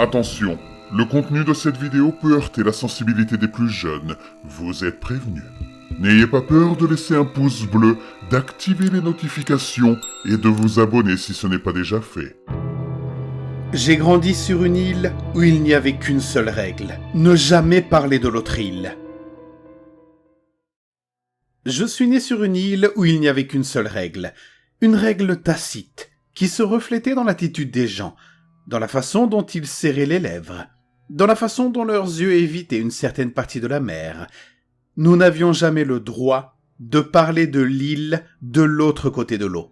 Attention, le contenu de cette vidéo peut heurter la sensibilité des plus jeunes, vous êtes prévenus. N'ayez pas peur de laisser un pouce bleu, d'activer les notifications et de vous abonner si ce n'est pas déjà fait. J'ai grandi sur une île où il n'y avait qu'une seule règle, ne jamais parler de l'autre île. Je suis né sur une île où il n'y avait qu'une seule règle, une règle tacite, qui se reflétait dans l'attitude des gens, dans la façon dont ils serraient les lèvres, dans la façon dont leurs yeux évitaient une certaine partie de la mer. Nous n'avions jamais le droit de parler de l'île de l'autre côté de l'eau.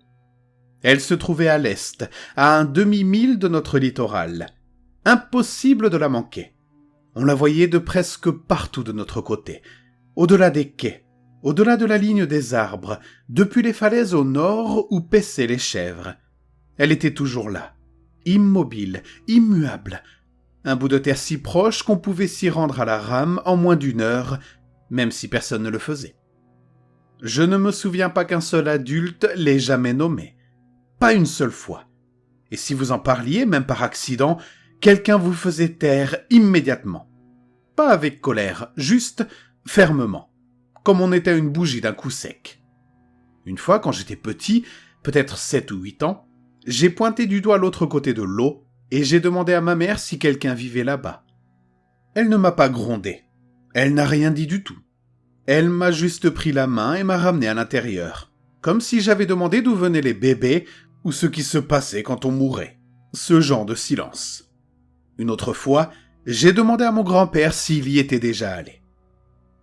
Elle se trouvait à l'est, à un demi-mille de notre littoral. Impossible de la manquer. On la voyait de presque partout de notre côté, au-delà des quais, au-delà de la ligne des arbres, depuis les falaises au nord où paissaient les chèvres. Elle était toujours là, immobile, immuable. Un bout de terre si proche qu'on pouvait s'y rendre à la rame en moins d'une heure, même si personne ne le faisait. Je ne me souviens pas qu'un seul adulte l'ait jamais nommé. Pas une seule fois. Et si vous en parliez, même par accident, quelqu'un vous faisait taire immédiatement. Pas avec colère, juste fermement, comme on était une bougie d'un coup sec. Une fois, quand j'étais petit, peut-être 7 ou 8 ans, j'ai pointé du doigt l'autre côté de l'eau et j'ai demandé à ma mère si quelqu'un vivait là-bas. Elle ne m'a pas grondé. Elle n'a rien dit du tout. Elle m'a juste pris la main et m'a ramené à l'intérieur, comme si j'avais demandé d'où venaient les bébés ou ce qui se passait quand on mourait. Ce genre de silence. Une autre fois, j'ai demandé à mon grand-père s'il y était déjà allé.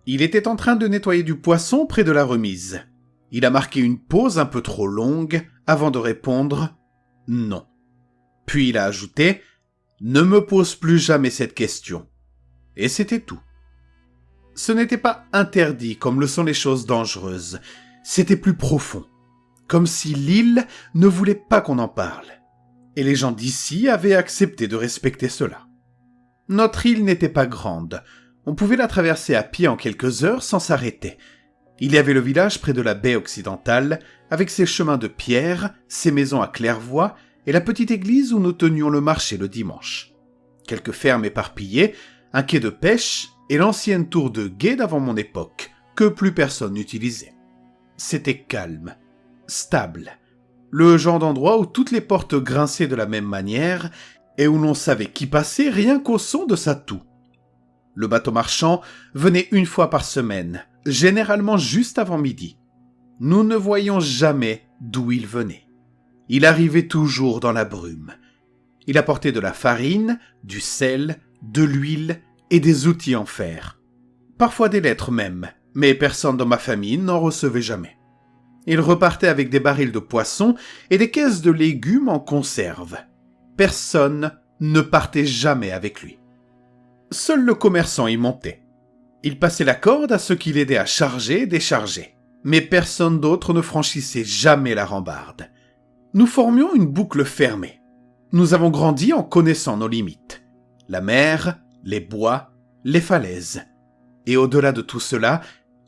Il était en train de nettoyer du poisson près de la remise. Il a marqué une pause un peu trop longue avant de répondre « non ». Puis il a ajouté « ne me pose plus jamais cette question ». Et c'était tout. Ce n'était pas interdit comme le sont les choses dangereuses, c'était plus profond. Comme si l'île ne voulait pas qu'on en parle. Et les gens d'ici avaient accepté de respecter cela. Notre île n'était pas grande. On pouvait la traverser à pied en quelques heures sans s'arrêter. Il y avait le village près de la baie occidentale, avec ses chemins de pierre, ses maisons à claire-voie et la petite église où nous tenions le marché le dimanche. Quelques fermes éparpillées, un quai de pêche et l'ancienne tour de guet d'avant mon époque, que plus personne n'utilisait. C'était calme. Stable. Le genre d'endroit où toutes les portes grinçaient de la même manière et où l'on savait qui passait rien qu'au son de sa toux. Le bateau marchand venait une fois par semaine, généralement juste avant midi. Nous ne voyions jamais d'où il venait. Il arrivait toujours dans la brume. Il apportait de la farine, du sel, de l'huile et des outils en fer. Parfois des lettres même, mais personne dans ma famille n'en recevait jamais. Il repartait avec des barils de poissons et des caisses de légumes en conserve. Personne ne partait jamais avec lui. Seul le commerçant y montait. Il passait la corde à ceux qui l'aidaient à charger et décharger. Mais personne d'autre ne franchissait jamais la rambarde. Nous formions une boucle fermée. Nous avons grandi en connaissant nos limites. La mer, les bois, les falaises. Et au-delà de tout cela,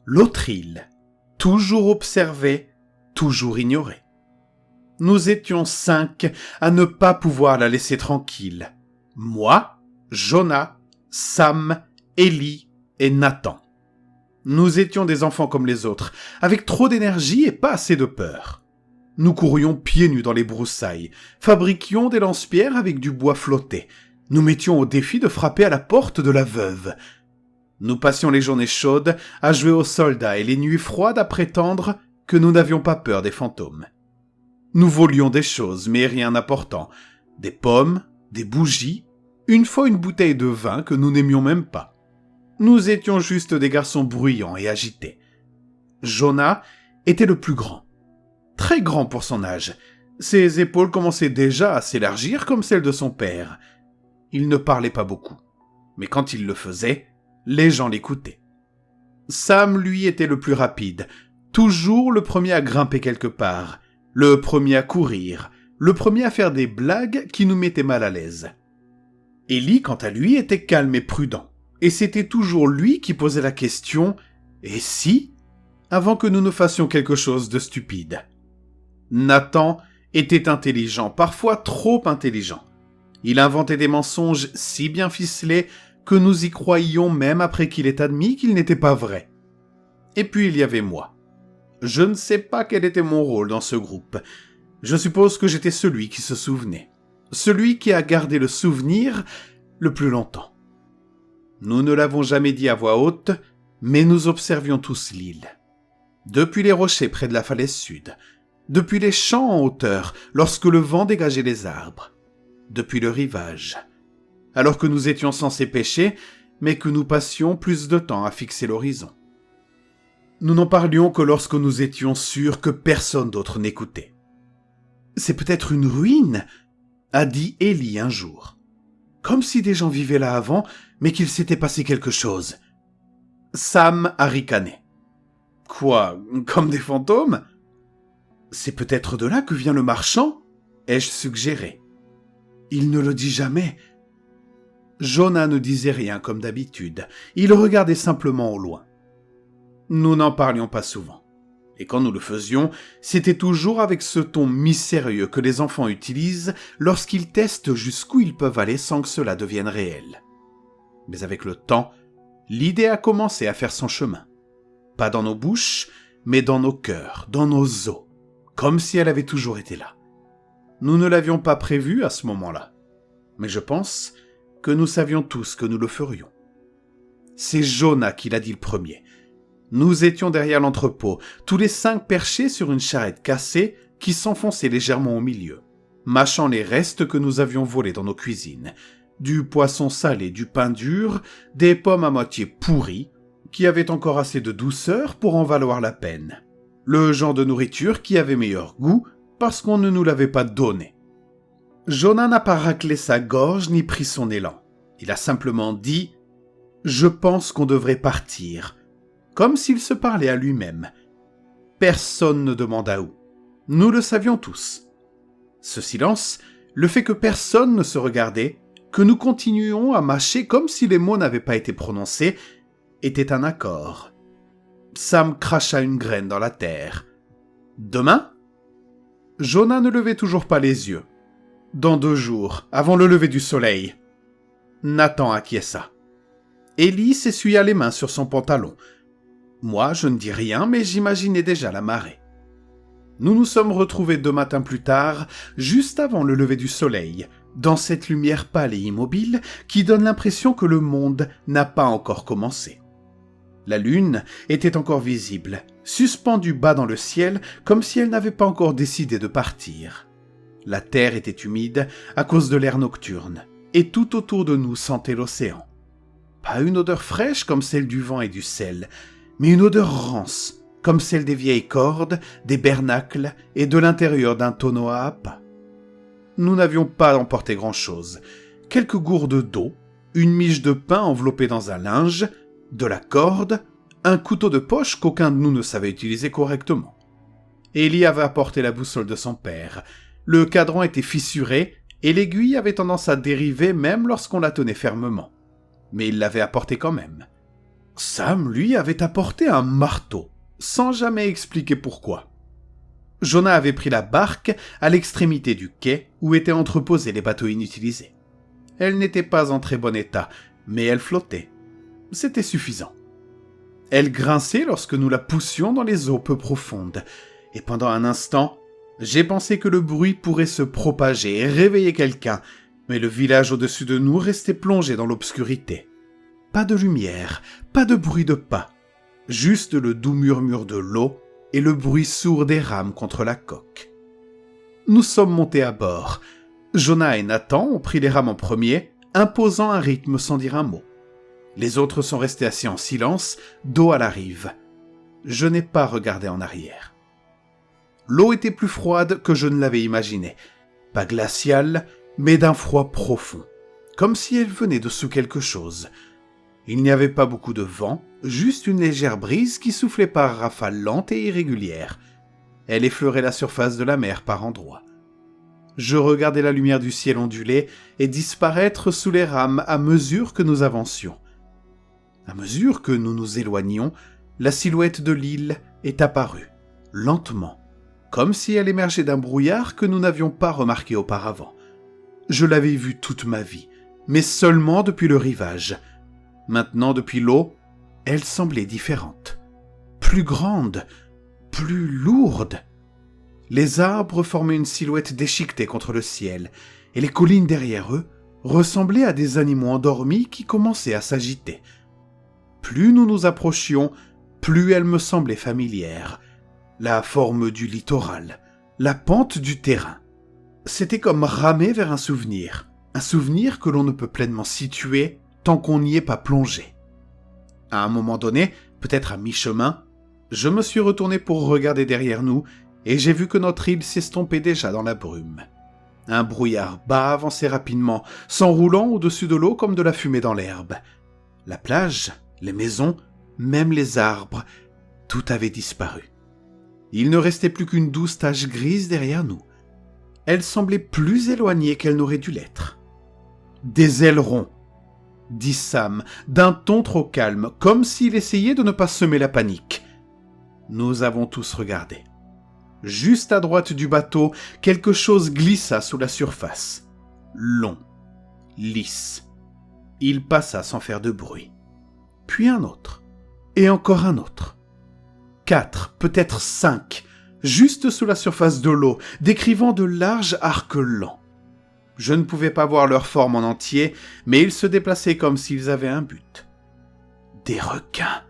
l'autre île. Toujours observé, toujours ignoré. Nous étions 5 à ne pas pouvoir la laisser tranquille. Moi, Jonah, Sam, Ellie et Nathan. Nous étions des enfants comme les autres, avec trop d'énergie et pas assez de peur. Nous courions pieds nus dans les broussailles, fabriquions des lance-pierres avec du bois flotté, nous mettions au défi de frapper à la porte de la veuve. Nous passions les journées chaudes à jouer aux soldats et les nuits froides à prétendre que nous n'avions pas peur des fantômes. Nous volions des choses, mais rien d'important. Des pommes, des bougies, une fois une bouteille de vin que nous n'aimions même pas. Nous étions juste des garçons bruyants et agités. Jonah était le plus grand. Très grand pour son âge. Ses épaules commençaient déjà à s'élargir comme celles de son père. Il ne parlait pas beaucoup. Mais quand il le faisait, les gens l'écoutaient. Sam, lui, était le plus rapide, toujours le premier à grimper quelque part, le premier à courir, le premier à faire des blagues qui nous mettaient mal à l'aise. Ellie, quant à lui, était calme et prudent, et c'était toujours lui qui posait la question « Et si ?» avant que nous ne fassions quelque chose de stupide. Nathan était intelligent, parfois trop intelligent. Il inventait des mensonges si bien ficelés que nous y croyions même après qu'il ait admis qu'ils n'étaient pas vrais. Et puis il y avait moi. Je ne sais pas quel était mon rôle dans ce groupe. Je suppose que j'étais celui qui se souvenait. Celui qui a gardé le souvenir le plus longtemps. Nous ne l'avons jamais dit à voix haute, mais nous observions tous l'île. Depuis les rochers près de la falaise sud, depuis les champs en hauteur, lorsque le vent dégageait les arbres, depuis le rivage, alors que nous étions censés pêcher, mais que nous passions plus de temps à fixer l'horizon. Nous n'en parlions que lorsque nous étions sûrs que personne d'autre n'écoutait. « C'est peut-être une ruine », a dit Ellie un jour. Comme si des gens vivaient là avant, mais qu'il s'était passé quelque chose. Sam a ricané. « Quoi, comme des fantômes ?»« C'est peut-être de là que vient le marchand ?» ai-je suggéré. « Il ne le dit jamais. » Jonah ne disait rien comme d'habitude. Il regardait simplement au loin. Nous n'en parlions pas souvent. Et quand nous le faisions, c'était toujours avec ce ton mystérieux que les enfants utilisent lorsqu'ils testent jusqu'où ils peuvent aller sans que cela devienne réel. Mais avec le temps, l'idée a commencé à faire son chemin. Pas dans nos bouches, mais dans nos cœurs, dans nos os, comme si elle avait toujours été là. Nous ne l'avions pas prévu à ce moment-là, mais je pense que nous savions tous que nous le ferions. C'est Jonah qui l'a dit le premier. Nous étions derrière l'entrepôt, tous les 5 perchés sur une charrette cassée qui s'enfonçait légèrement au milieu, mâchant les restes que nous avions volés dans nos cuisines. Du poisson salé, du pain dur, des pommes à moitié pourries, qui avaient encore assez de douceur pour en valoir la peine. Le genre de nourriture qui avait meilleur goût parce qu'on ne nous l'avait pas donné. Jonah n'a pas raclé sa gorge ni pris son élan. Il a simplement dit « Je pense qu'on devrait partir », comme s'il se parlait à lui-même. Personne ne demanda où. Nous le savions tous. Ce silence, le fait que personne ne se regardait, que nous continuions à mâcher comme si les mots n'avaient pas été prononcés, était un accord. Sam cracha une graine dans la terre. « Demain ?» Jonah ne levait toujours pas les yeux. « Dans 2 jours, avant le lever du soleil. » Nathan acquiesça. Ellie s'essuya les mains sur son pantalon. Moi, je ne dis rien, mais j'imaginais déjà la marée. Nous nous sommes retrouvés 2 matins plus tard, juste avant le lever du soleil, dans cette lumière pâle et immobile qui donne l'impression que le monde n'a pas encore commencé. La lune était encore visible, suspendue bas dans le ciel, comme si elle n'avait pas encore décidé de partir. La terre était humide à cause de l'air nocturne, et tout autour de nous sentait l'océan. Pas une odeur fraîche comme celle du vent et du sel, mais une odeur rance, comme celle des vieilles cordes, des bernacles et de l'intérieur d'un tonneau à appât. Nous n'avions pas emporté grand-chose. Quelques gourdes d'eau, une miche de pain enveloppée dans un linge, de la corde, un couteau de poche qu'aucun de nous ne savait utiliser correctement. Ellie avait apporté la boussole de son père. Le cadran était fissuré et l'aiguille avait tendance à dériver même lorsqu'on la tenait fermement. Mais il l'avait apporté quand même. Sam, lui, avait apporté un marteau, sans jamais expliquer pourquoi. Jonah avait pris la barque à l'extrémité du quai où étaient entreposés les bateaux inutilisés. Elle n'était pas en très bon état, mais elle flottait. C'était suffisant. Elle grinçait lorsque nous la poussions dans les eaux peu profondes, et pendant un instant, j'ai pensé que le bruit pourrait se propager et réveiller quelqu'un, mais le village au-dessus de nous restait plongé dans l'obscurité. Pas de lumière, pas de bruit de pas, juste le doux murmure de l'eau et le bruit sourd des rames contre la coque. Nous sommes montés à bord. Jonah et Nathan ont pris les rames en premier, imposant un rythme sans dire un mot. Les autres sont restés assis en silence, dos à la rive. Je n'ai pas regardé en arrière. L'eau était plus froide que je ne l'avais imaginé. Pas glaciale, mais d'un froid profond, comme si elle venait de sous quelque chose. Il n'y avait pas beaucoup de vent, juste une légère brise qui soufflait par rafales lentes et irrégulières. Elle effleurait la surface de la mer par endroits. Je regardais la lumière du ciel onduler et disparaître sous les rames à mesure que nous avancions. À mesure que nous nous éloignions, la silhouette de l'île est apparue, lentement, comme si elle émergeait d'un brouillard que nous n'avions pas remarqué auparavant. je l'avais vue toute ma vie, mais seulement depuis le rivage. Maintenant, depuis l'eau, elle semblait différente. Plus grande, plus lourde. Les arbres formaient une silhouette déchiquetée contre le ciel, et les collines derrière eux ressemblaient à des animaux endormis qui commençaient à s'agiter. Plus nous nous approchions, plus elle me semblait familière. La forme du littoral, la pente du terrain. C'était comme ramer vers un souvenir que l'on ne peut pleinement situer tant qu'on n'y est pas plongé. À un moment donné, peut-être à mi-chemin, je me suis retourné pour regarder derrière nous et j'ai vu que notre île s'estompait déjà dans la brume. Un brouillard bas avançait rapidement, s'enroulant au-dessus de l'eau comme de la fumée dans l'herbe. La plage, les maisons, même les arbres, tout avait disparu. Il ne restait plus qu'une douce tache grise derrière nous. Elle semblait plus éloignée qu'elle n'aurait dû l'être. « Des ailerons !» dit Sam, d'un ton trop calme, comme s'il essayait de ne pas semer la panique. Nous avons tous regardé. Juste à droite du bateau, quelque chose glissa sous la surface. Long, lisse. Il passa sans faire de bruit. Puis un autre. Et encore un autre. 4, peut-être 5, juste sous la surface de l'eau, décrivant de larges arcs lents. Je ne pouvais pas voir leur forme en entier, mais ils se déplaçaient comme s'ils avaient un but. « Des requins !»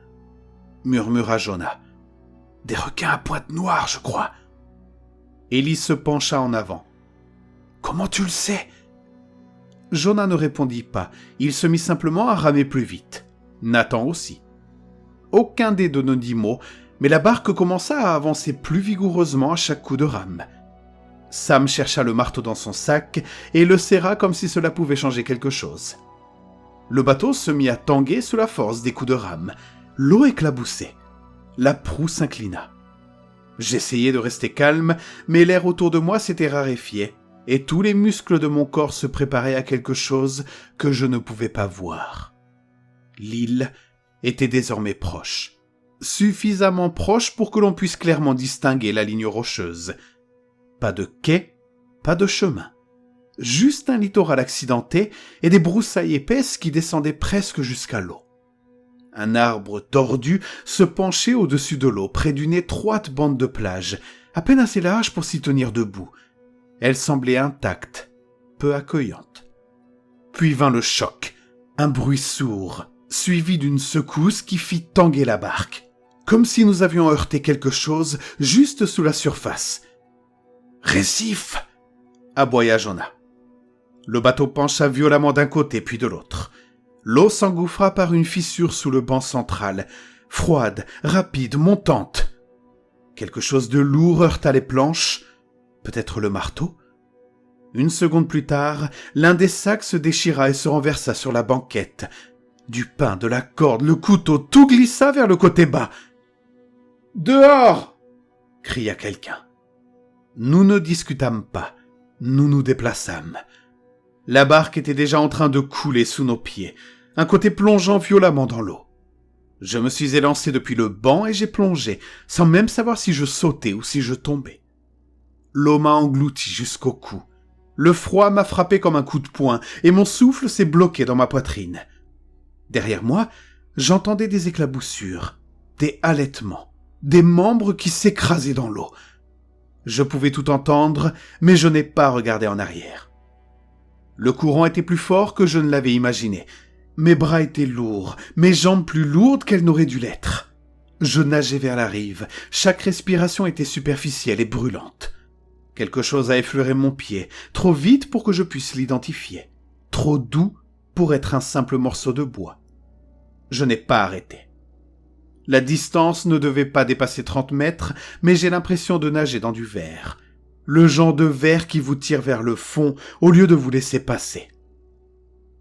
murmura Jonah. « Des requins à pointe noire, je crois. » Ellie se pencha en avant. « Comment tu le sais ?» Jonah ne répondit pas, il se mit simplement à ramer plus vite. Nathan aussi. Aucun des deux ne dit mot, mais la barque commença à avancer plus vigoureusement à chaque coup de rame. Sam chercha le marteau dans son sac et le serra comme si cela pouvait changer quelque chose. Le bateau se mit à tanguer sous la force des coups de rame. L'eau éclaboussait. La proue s'inclina. J'essayais de rester calme, mais l'air autour de moi s'était raréfié, et tous les muscles de mon corps se préparaient à quelque chose que je ne pouvais pas voir. L'île était désormais proche. Suffisamment proche pour que l'on puisse clairement distinguer la ligne rocheuse. Pas de quai, pas de chemin. Juste un littoral accidenté et des broussailles épaisses qui descendaient presque jusqu'à l'eau. Un arbre tordu se penchait au-dessus de l'eau, près d'une étroite bande de plage, à peine assez large pour s'y tenir debout. Elle semblait intacte, peu accueillante. Puis vint le choc, un bruit sourd, suivi d'une secousse qui fit tanguer la barque, comme si nous avions heurté quelque chose juste sous la surface. « Récif !» aboya Jonah. Le bateau pencha violemment d'un côté puis de l'autre. L'eau s'engouffra par une fissure sous le banc central, froide, rapide, montante. Quelque chose de lourd heurta les planches, peut-être le marteau. Une seconde plus tard, l'un des sacs se déchira et se renversa sur la banquette. Du pain, de la corde, le couteau, tout glissa vers le côté bas. « Dehors !» cria quelqu'un. Nous ne discutâmes pas, nous nous déplaçâmes. La barque était déjà en train de couler sous nos pieds, un côté plongeant violemment dans l'eau. Je me suis élancé depuis le banc et j'ai plongé, sans même savoir si je sautais ou si je tombais. L'eau m'a englouti jusqu'au cou. Le froid m'a frappé comme un coup de poing et mon souffle s'est bloqué dans ma poitrine. Derrière moi, j'entendais des éclaboussures, des halètements, des membres qui s'écrasaient dans l'eau. Je pouvais tout entendre, mais je n'ai pas regardé en arrière. Le courant était plus fort que je ne l'avais imaginé. Mes bras étaient lourds, mes jambes plus lourdes qu'elles n'auraient dû l'être. Je nageais vers la rive, chaque respiration était superficielle et brûlante. Quelque chose a effleuré mon pied, trop vite pour que je puisse l'identifier, trop doux pour être un simple morceau de bois. Je n'ai pas arrêté. La distance ne devait pas dépasser 30 mètres, mais j'ai l'impression de nager dans du verre. Le genre de verre qui vous tire vers le fond au lieu de vous laisser passer.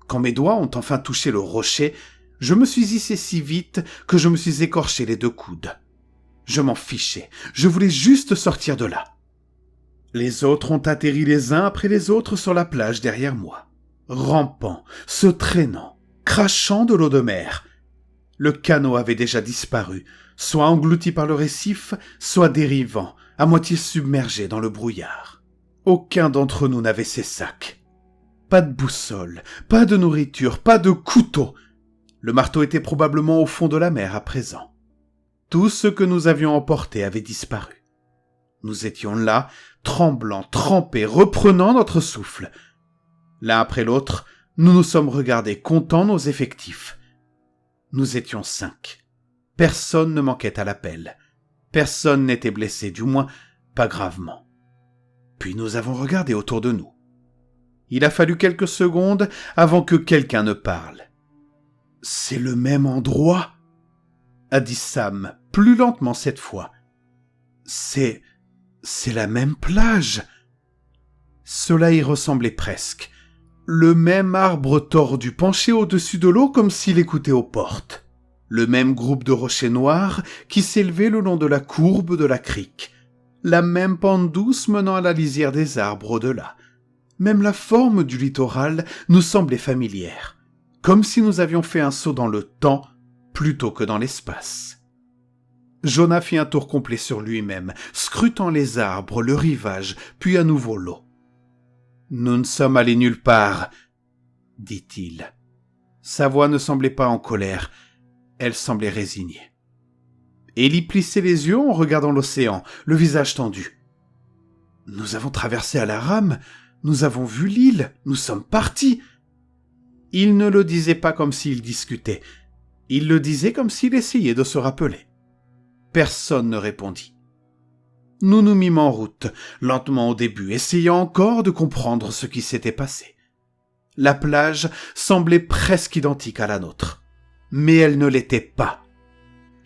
Quand mes doigts ont enfin touché le rocher, je me suis hissé si vite que je me suis écorché les 2 coudes. Je m'en fichais, je voulais juste sortir de là. Les autres ont atterri les uns après les autres sur la plage derrière moi, rampant, se traînant, crachant de l'eau de mer. Le canot avait déjà disparu, soit englouti par le récif, soit dérivant, à moitié submergé dans le brouillard. Aucun d'entre nous n'avait ses sacs. Pas de boussole, pas de nourriture, pas de couteau. Le marteau était probablement au fond de la mer à présent. Tout ce que nous avions emporté avait disparu. Nous étions là, tremblants, trempés, reprenant notre souffle. L'un après l'autre, nous nous sommes regardés, comptant nos effectifs. Nous étions 5. Personne ne manquait à l'appel. Personne n'était blessé, du moins pas gravement. Puis nous avons regardé autour de nous. Il a fallu quelques secondes avant que quelqu'un ne parle. « C'est le même endroit ?» a dit Sam, plus lentement cette fois. « C'est la même plage !» Cela y ressemblait presque. Le même arbre tordu penché au-dessus de l'eau comme s'il écoutait aux portes. Le même groupe de rochers noirs qui s'élevait le long de la courbe de la crique. La même pente douce menant à la lisière des arbres au-delà. Même la forme du littoral nous semblait familière, comme si nous avions fait un saut dans le temps plutôt que dans l'espace. Jonah fit un tour complet sur lui-même, scrutant les arbres, le rivage, puis à nouveau l'eau. « Nous ne sommes allés nulle part, » dit-il. Sa voix ne semblait pas en colère, elle semblait résignée. Élie plissait les yeux en regardant l'océan, le visage tendu. « Nous avons traversé à la rame, nous avons vu l'île, nous sommes partis. » Il ne le disait pas comme s'il discutait, il le disait comme s'il essayait de se rappeler. Personne ne répondit. Nous nous mîmes en route, lentement au début, essayant encore de comprendre ce qui s'était passé. La plage semblait presque identique à la nôtre, mais elle ne l'était pas.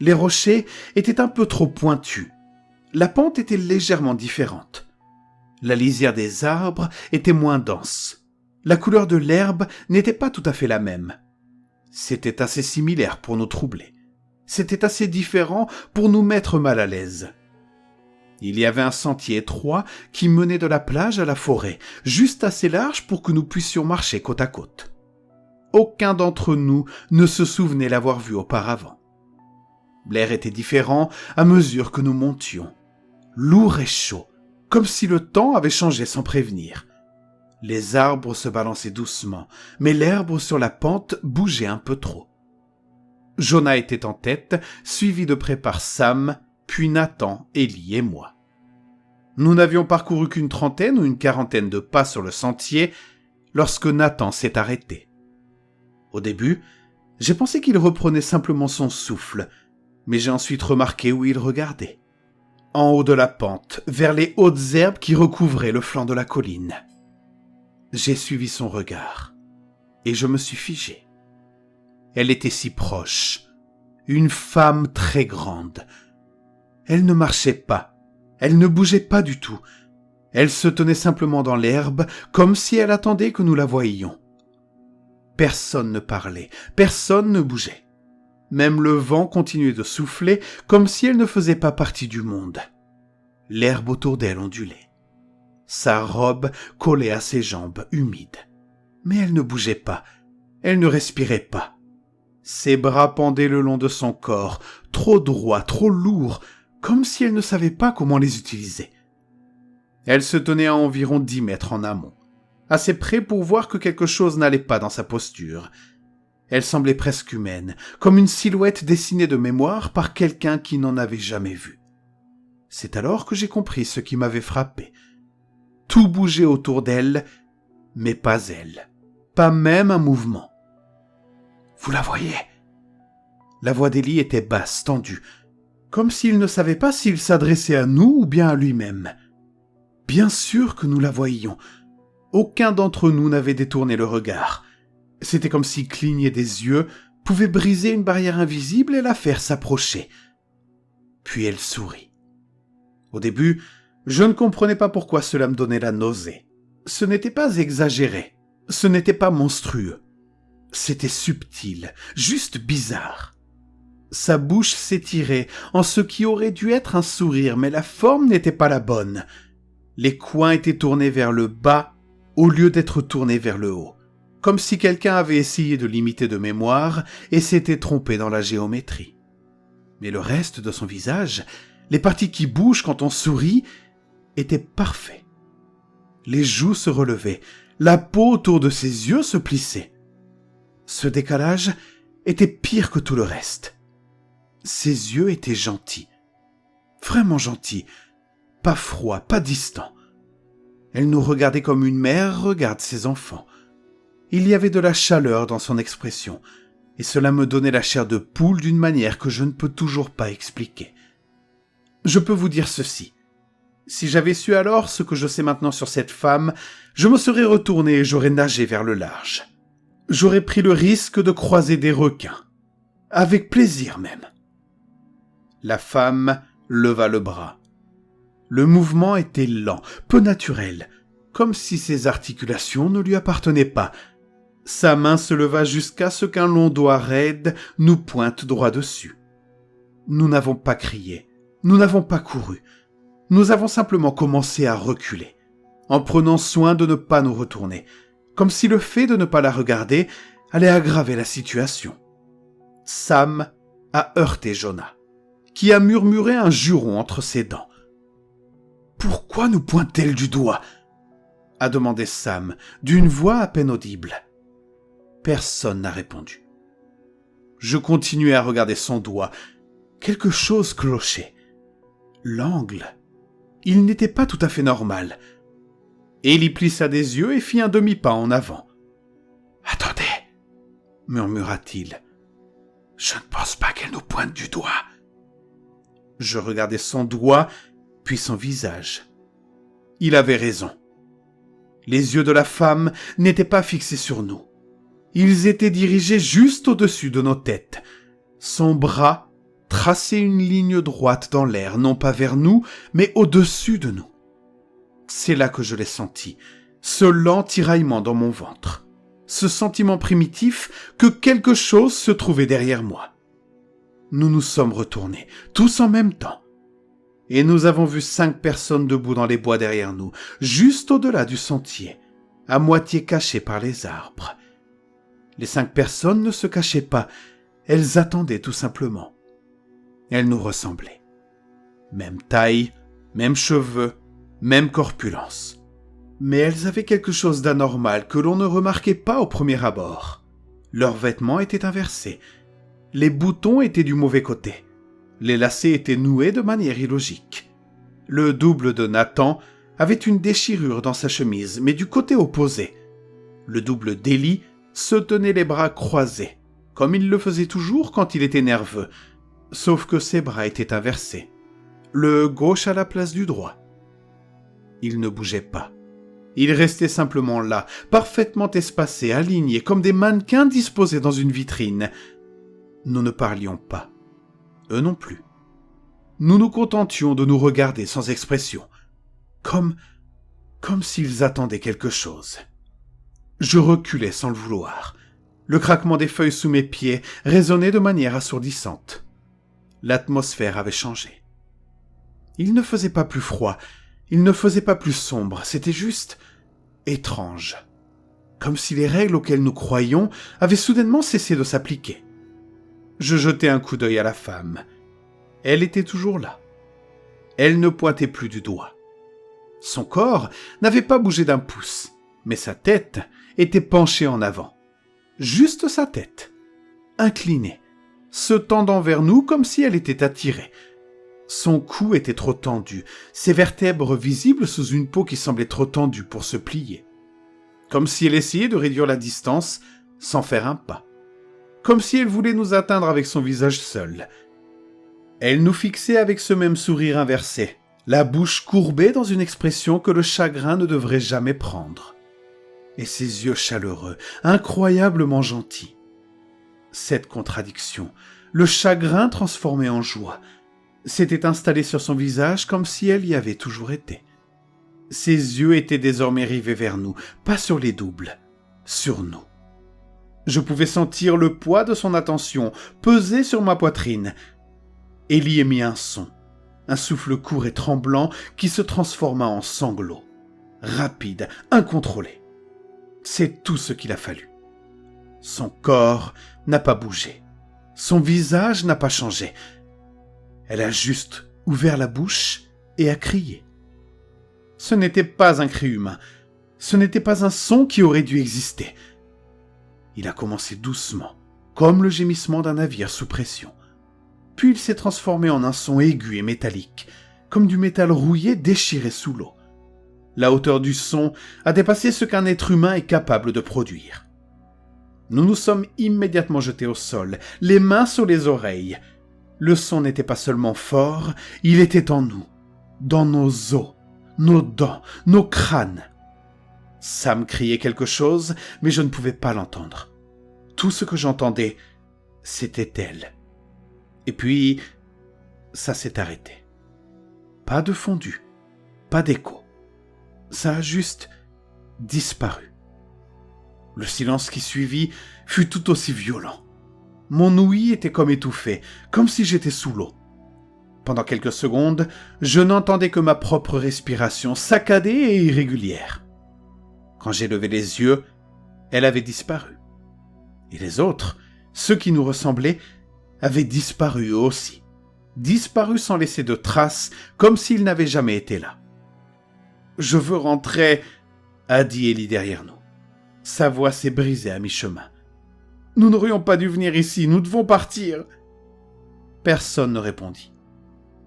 Les rochers étaient un peu trop pointus. La pente était légèrement différente. La lisière des arbres était moins dense. La couleur de l'herbe n'était pas tout à fait la même. C'était assez similaire pour nous troubler. C'était assez différent pour nous mettre mal à l'aise. Il y avait un sentier étroit qui menait de la plage à la forêt, juste assez large pour que nous puissions marcher côte à côte. Aucun d'entre nous ne se souvenait l'avoir vu auparavant. L'air était différent à mesure que nous montions. Lourd et chaud, comme si le temps avait changé sans prévenir. Les arbres se balançaient doucement, mais l'herbe sur la pente bougeait un peu trop. Jonah était en tête, suivi de près par Sam, puis Nathan, Élie et moi. Nous n'avions parcouru qu'une trentaine ou une quarantaine de pas sur le sentier lorsque Nathan s'est arrêté. Au début, j'ai pensé qu'il reprenait simplement son souffle, mais j'ai ensuite remarqué où il regardait. En haut de la pente, vers les hautes herbes qui recouvraient le flanc de la colline. J'ai suivi son regard, et je me suis figé. Elle était si proche, une femme très grande. Elle ne marchait pas, elle ne bougeait pas du tout. Elle se tenait simplement dans l'herbe, comme si elle attendait que nous la voyions. Personne ne parlait, personne ne bougeait. Même le vent continuait de souffler, comme si elle ne faisait pas partie du monde. L'herbe autour d'elle ondulait. Sa robe collait à ses jambes, humides. Mais elle ne bougeait pas, elle ne respirait pas. Ses bras pendaient le long de son corps, trop droits, trop lourds, comme si elle ne savait pas comment les utiliser. Elle se tenait à environ 10 mètres en amont, assez près pour voir que quelque chose n'allait pas dans sa posture. Elle semblait presque humaine, comme une silhouette dessinée de mémoire par quelqu'un qui n'en avait jamais vu. C'est alors que j'ai compris ce qui m'avait frappé. Tout bougeait autour d'elle, mais pas elle, pas même un mouvement. « Vous la voyez ?» La voix d'Élie était basse, tendue, comme s'il ne savait pas s'il s'adressait à nous ou bien à lui-même. Bien sûr que nous la voyions. Aucun d'entre nous n'avait détourné le regard. C'était comme si cligner des yeux pouvait briser une barrière invisible et la faire s'approcher. Puis elle sourit. Au début, je ne comprenais pas pourquoi cela me donnait la nausée. Ce n'était pas exagéré, ce n'était pas monstrueux. C'était subtil, juste bizarre. Sa bouche s'étirait en ce qui aurait dû être un sourire, mais la forme n'était pas la bonne. Les coins étaient tournés vers le bas au lieu d'être tournés vers le haut, comme si quelqu'un avait essayé de l'imiter de mémoire et s'était trompé dans la géométrie. Mais le reste de son visage, les parties qui bougent quand on sourit, étaient parfaits. Les joues se relevaient, La peau autour de ses yeux se plissait. Ce décalage était pire que tout le reste. Ses yeux étaient gentils. Vraiment gentils. Pas froids, pas distants. Elle nous regardait comme une mère regarde ses enfants. Il y avait de la chaleur dans son expression, et cela me donnait la chair de poule d'une manière que je ne peux toujours pas expliquer. Je peux vous dire ceci. Si j'avais su alors ce que je sais maintenant sur cette femme, je me serais retourné et j'aurais nagé vers le large. J'aurais pris le risque de croiser des requins. Avec plaisir même. La femme leva le bras. Le mouvement était lent, peu naturel, comme si ses articulations ne lui appartenaient pas. Sa main se leva jusqu'à ce qu'un long doigt raide nous pointe droit dessus. Nous n'avons pas crié, nous n'avons pas couru. Nous avons simplement commencé à reculer, en prenant soin de ne pas nous retourner, comme si le fait de ne pas la regarder allait aggraver la situation. Sam a heurté Jonah, qui a murmuré un juron entre ses dents. « Pourquoi nous pointe-t-elle du doigt ?» a demandé Sam, d'une voix à peine audible. Personne n'a répondu. Je continuais à regarder son doigt. Quelque chose clochait. L'angle. Il n'était pas tout à fait normal. Ellie plissa des yeux et fit un demi-pas en avant. « Attendez, » murmura-t-il. « Je ne pense pas qu'elle nous pointe du doigt. » Je regardai son doigt, puis son visage. Il avait raison. Les yeux de la femme n'étaient pas fixés sur nous. Ils étaient dirigés juste au-dessus de nos têtes. Son bras traçait une ligne droite dans l'air, non pas vers nous, mais au-dessus de nous. C'est là que je l'ai senti, ce lent tiraillement dans mon ventre, ce sentiment primitif que quelque chose se trouvait derrière moi. Nous nous sommes retournés, tous en même temps, et nous avons vu 5 personnes debout dans les bois derrière nous, juste au-delà du sentier, à moitié cachées par les arbres. Les 5 personnes ne se cachaient pas, elles attendaient tout simplement. Elles nous ressemblaient. Même taille, même cheveux, même corpulence. Mais elles avaient quelque chose d'anormal que l'on ne remarquait pas au premier abord. Leurs vêtements étaient inversés. Les boutons étaient du mauvais côté. Les lacets étaient noués de manière illogique. Le double de Nathan avait une déchirure dans sa chemise, mais du côté opposé. Le double d'Ellie se tenait les bras croisés, comme il le faisait toujours quand il était nerveux, sauf que ses bras étaient inversés, le gauche à la place du droit. Il ne bougeait pas. Il restait simplement là, parfaitement espacés, alignés, comme des mannequins disposés dans une vitrine. Nous ne parlions pas. Eux non plus. Nous nous contentions de nous regarder sans expression, comme s'ils attendaient quelque chose. Je reculais sans le vouloir. Le craquement des feuilles sous mes pieds résonnait de manière assourdissante. L'atmosphère avait changé. Il ne faisait pas plus froid, il ne faisait pas plus sombre, c'était juste étrange. Comme si les règles auxquelles nous croyions avaient soudainement cessé de s'appliquer. Je jetai un coup d'œil à la femme. Elle était toujours là. Elle ne pointait plus du doigt. Son corps n'avait pas bougé d'un pouce, mais sa tête était penchée en avant. Juste sa tête, inclinée, se tendant vers nous comme si elle était attirée. Son cou était trop tendu, ses vertèbres visibles sous une peau qui semblait trop tendue pour se plier. Comme si elle essayait de réduire la distance sans faire un pas. Comme si elle voulait nous atteindre avec son visage seul. Elle nous fixait avec ce même sourire inversé, la bouche courbée dans une expression que le chagrin ne devrait jamais prendre. Et ses yeux chaleureux, incroyablement gentils. Cette contradiction, le chagrin transformé en joie, s'était installé sur son visage comme si elle y avait toujours été. Ses yeux étaient désormais rivés vers nous, pas sur les doubles, sur nous. Je pouvais sentir le poids de son attention peser sur ma poitrine. Ellie émit un son, un souffle court et tremblant qui se transforma en sanglot, rapide, incontrôlé. C'est tout ce qu'il a fallu. Son corps n'a pas bougé. Son visage n'a pas changé. Elle a juste ouvert la bouche et a crié. Ce n'était pas un cri humain. Ce n'était pas un son qui aurait dû exister. Il a commencé doucement, comme le gémissement d'un navire sous pression. Puis il s'est transformé en un son aigu et métallique, comme du métal rouillé déchiré sous l'eau. La hauteur du son a dépassé ce qu'un être humain est capable de produire. Nous nous sommes immédiatement jetés au sol, les mains sur les oreilles. Le son n'était pas seulement fort, il était en nous, dans nos os, nos dents, nos crânes. Sam criait quelque chose, mais je ne pouvais pas l'entendre. Tout ce que j'entendais, c'était elle. Et puis, ça s'est arrêté. Pas de fondu, pas d'écho. Ça a juste disparu. Le silence qui suivit fut tout aussi violent. Mon ouïe était comme étouffée, comme si j'étais sous l'eau. Pendant quelques secondes, je n'entendais que ma propre respiration saccadée et irrégulière. Quand j'ai levé les yeux, elle avait disparu. Et les autres, ceux qui nous ressemblaient, avaient disparu eux aussi. Disparu sans laisser de traces, comme s'ils n'avaient jamais été là. « Je veux rentrer », a dit Ellie derrière nous. Sa voix s'est brisée à mi-chemin. « Nous n'aurions pas dû venir ici, nous devons partir. » Personne ne répondit.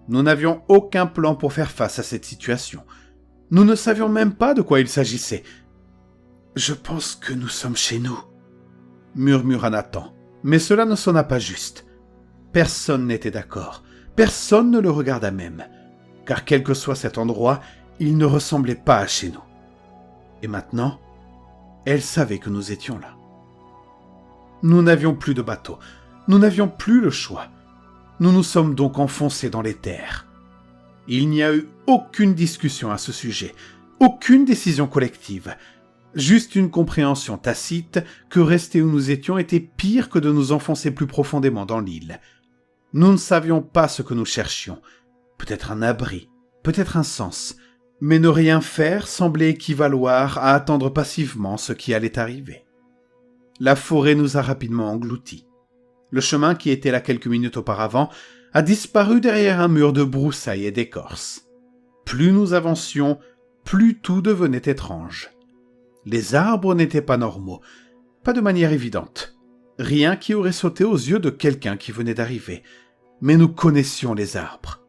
Nous n'avions aucun plan pour faire face à cette situation. Nous ne savions même pas de quoi il s'agissait. « Je pense que nous sommes chez nous », murmura Nathan, mais cela ne sonna pas juste. Personne n'était d'accord, personne ne le regarda même, car quel que soit cet endroit, il ne ressemblait pas à chez nous. Et maintenant, elle savait que nous étions là. Nous n'avions plus de bateau, nous n'avions plus le choix. Nous nous sommes donc enfoncés dans les terres. Il n'y a eu aucune discussion à ce sujet, aucune décision collective, juste une compréhension tacite que rester où nous étions était pire que de nous enfoncer plus profondément dans l'île. Nous ne savions pas ce que nous cherchions, peut-être un abri, peut-être un sens, mais ne rien faire semblait équivaloir à attendre passivement ce qui allait arriver. La forêt nous a rapidement engloutis. Le chemin qui était là quelques minutes auparavant a disparu derrière un mur de broussailles et d'écorce. Plus nous avancions, plus tout devenait étrange. Les arbres n'étaient pas normaux, pas de manière évidente. Rien qui aurait sauté aux yeux de quelqu'un qui venait d'arriver. Mais nous connaissions les arbres.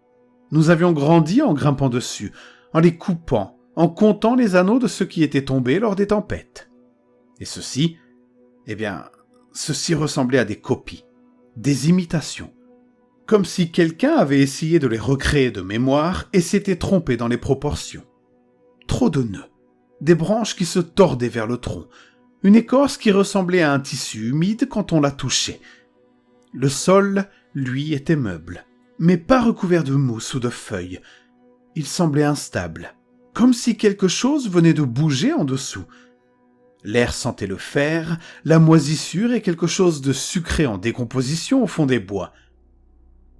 Nous avions grandi en grimpant dessus, en les coupant, en comptant les anneaux de ceux qui étaient tombés lors des tempêtes. Et ceci ressemblait à des copies, des imitations. Comme si quelqu'un avait essayé de les recréer de mémoire et s'était trompé dans les proportions. Trop de nœuds, des branches qui se tordaient vers le tronc, une écorce qui ressemblait à un tissu humide quand on la touchait. Le sol, lui, était meuble, mais pas recouvert de mousse ou de feuilles. Il semblait instable, comme si quelque chose venait de bouger en dessous. L'air sentait le fer, la moisissure et quelque chose de sucré en décomposition au fond des bois.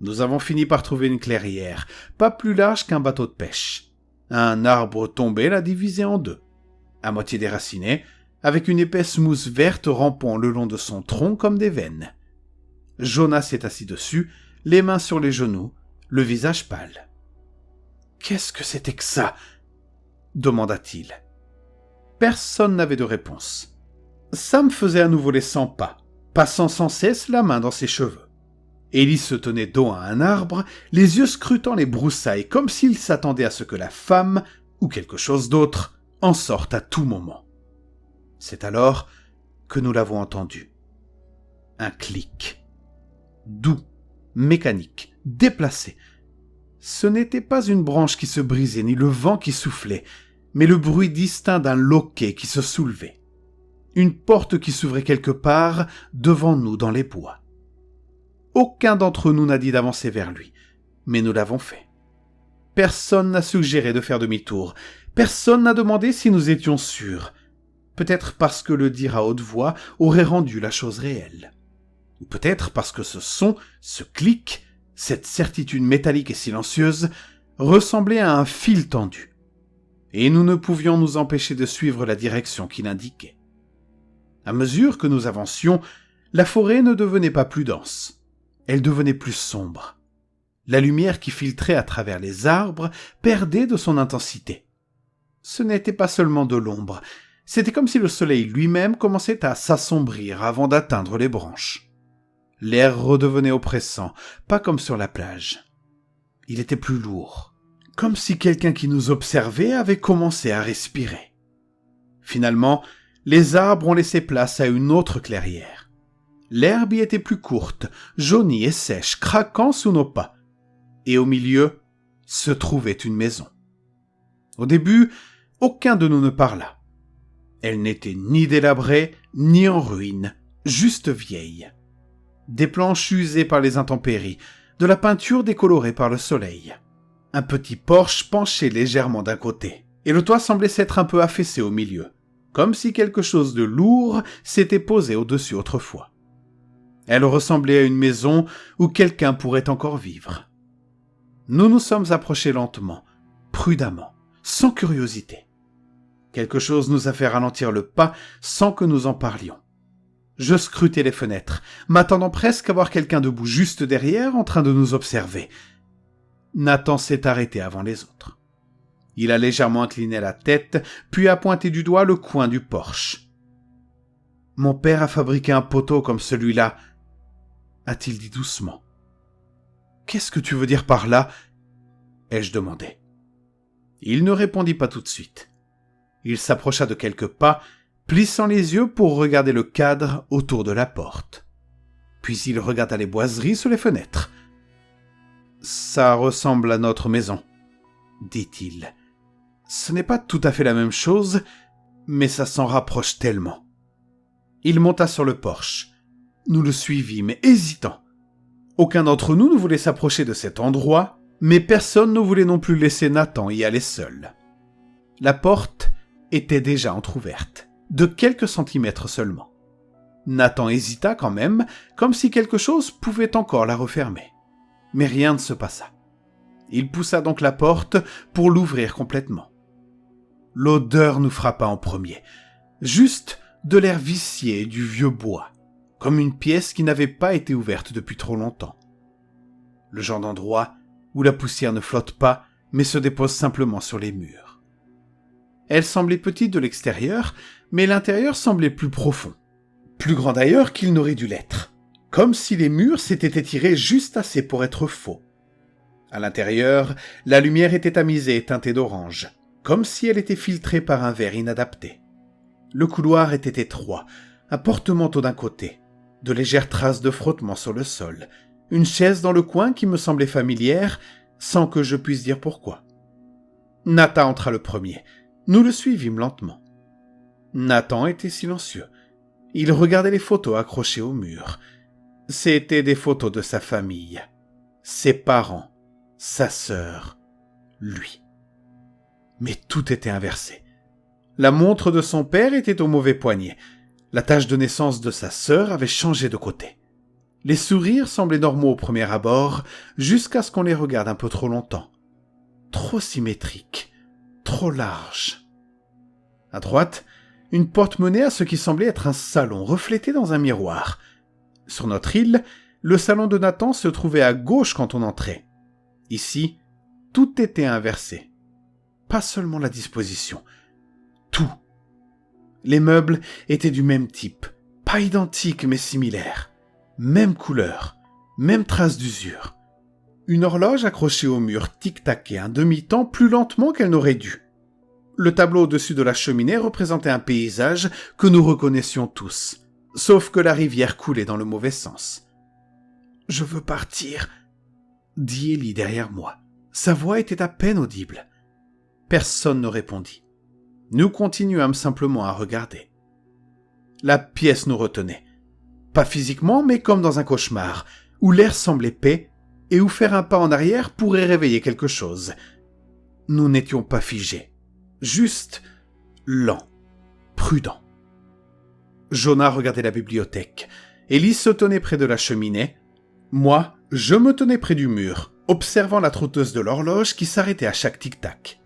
Nous avons fini par trouver une clairière, pas plus large qu'un bateau de pêche. Un arbre tombé l'a divisé en deux, à moitié déraciné, avec une épaisse mousse verte rampant le long de son tronc comme des veines. Jonas s'est assis dessus, les mains sur les genoux, le visage pâle. « Qu'est-ce que c'était que ça ?» demanda-t-il. Personne n'avait de réponse. Sam faisait à nouveau les 100 pas, passant sans cesse la main dans ses cheveux. Ellie se tenait dos à un arbre, les yeux scrutant les broussailles comme s'il s'attendait à ce que la femme, ou quelque chose d'autre, en sorte à tout moment. C'est alors que nous l'avons entendu. Un clic. Doux, mécanique, déplacé. Ce n'était pas une branche qui se brisait, ni le vent qui soufflait, mais le bruit distinct d'un loquet qui se soulevait. Une porte qui s'ouvrait quelque part devant nous dans les bois. Aucun d'entre nous n'a dit d'avancer vers lui, mais nous l'avons fait. Personne n'a suggéré de faire demi-tour. Personne n'a demandé si nous étions sûrs. Peut-être parce que le dire à haute voix aurait rendu la chose réelle. Ou peut-être parce que ce son, ce clic, cette certitude métallique et silencieuse, ressemblait à un fil tendu. Et nous ne pouvions nous empêcher de suivre la direction qu'il indiquait. À mesure que nous avancions, la forêt ne devenait pas plus dense. Elle devenait plus sombre. La lumière qui filtrait à travers les arbres perdait de son intensité. Ce n'était pas seulement de l'ombre, c'était comme si le soleil lui-même commençait à s'assombrir avant d'atteindre les branches. L'air redevenait oppressant, pas comme sur la plage. Il était plus lourd, comme si quelqu'un qui nous observait avait commencé à respirer. Finalement, les arbres ont laissé place à une autre clairière. L'herbe y était plus courte, jaunie et sèche, craquant sous nos pas. Et au milieu se trouvait une maison. Au début, aucun de nous ne parla. Elle n'était ni délabrée, ni en ruine, juste vieille. Des planches usées par les intempéries, de la peinture décolorée par le soleil. Un petit porche penchait légèrement d'un côté, et le toit semblait s'être un peu affaissé au milieu, comme si quelque chose de lourd s'était posé au-dessus autrefois. Elle ressemblait à une maison où quelqu'un pourrait encore vivre. Nous nous sommes approchés lentement, prudemment, sans curiosité. Quelque chose nous a fait ralentir le pas sans que nous en parlions. Je scrutais les fenêtres, m'attendant presque à voir quelqu'un debout juste derrière en train de nous observer. Nathan s'est arrêté avant les autres. Il a légèrement incliné la tête, puis a pointé du doigt le coin du porche. « Mon père a fabriqué un poteau comme celui-là, » a-t-il dit doucement. « Qu'est-ce que tu veux dire par là ?» ai-je demandé. Il ne répondit pas tout de suite. Il s'approcha de quelques pas, plissant les yeux pour regarder le cadre autour de la porte. Puis il regarda les boiseries sur les fenêtres. « Ça ressemble à notre maison, » dit-il. « Ce n'est pas tout à fait la même chose, mais ça s'en rapproche tellement. » Il monta sur le porche. Nous le suivîmes, hésitants. Aucun d'entre nous ne voulait s'approcher de cet endroit, mais personne ne voulait non plus laisser Nathan y aller seul. La porte était déjà entr'ouverte, de quelques centimètres seulement. Nathan hésita quand même, comme si quelque chose pouvait encore la refermer. Mais rien ne se passa. Il poussa donc la porte pour l'ouvrir complètement. L'odeur nous frappa en premier, juste de l'air vicié et du vieux bois, comme une pièce qui n'avait pas été ouverte depuis trop longtemps. Le genre d'endroit où la poussière ne flotte pas, mais se dépose simplement sur les murs. Elle semblait petite de l'extérieur, mais l'intérieur semblait plus profond. Plus grand d'ailleurs qu'il n'aurait dû l'être. Comme si les murs s'étaient étirés juste assez pour être faux. À l'intérieur, la lumière était tamisée et teintée d'orange, comme si elle était filtrée par un verre inadapté. Le couloir était étroit, un porte-manteau d'un côté, de légères traces de frottement sur le sol, une chaise dans le coin qui me semblait familière, sans que je puisse dire pourquoi. Nathan entra le premier. Nous le suivîmes lentement. Nathan était silencieux. Il regardait les photos accrochées au mur. C'étaient des photos de sa famille, ses parents, sa sœur, lui. Mais tout était inversé. La montre de son père était au mauvais poignet. La tache de naissance de sa sœur avait changé de côté. Les sourires semblaient normaux au premier abord, jusqu'à ce qu'on les regarde un peu trop longtemps. Trop symétriques, trop larges. À droite, une porte menait à ce qui semblait être un salon reflété dans un miroir. Sur notre île, le salon de Nathan se trouvait à gauche quand on entrait. Ici, tout était inversé. Pas seulement la disposition, tout. Les meubles étaient du même type, pas identiques mais similaires. Même couleur, même trace d'usure. Une horloge accrochée au mur tic-taquait un demi-temps plus lentement qu'elle n'aurait dû. Le tableau au-dessus de la cheminée représentait un paysage que nous reconnaissions tous, sauf que la rivière coulait dans le mauvais sens. « Je veux partir », dit Ellie derrière moi. Sa voix était à peine audible. Personne ne répondit. Nous continuâmes simplement à regarder. La pièce nous retenait. Pas physiquement, mais comme dans un cauchemar, où l'air semble épais et où faire un pas en arrière pourrait réveiller quelque chose. Nous n'étions pas figés, juste lents, prudents. Jonah regardait la bibliothèque. Ellie se tenait près de la cheminée. Moi, je me tenais près du mur, observant la trotteuse de l'horloge qui s'arrêtait à chaque tic-tac.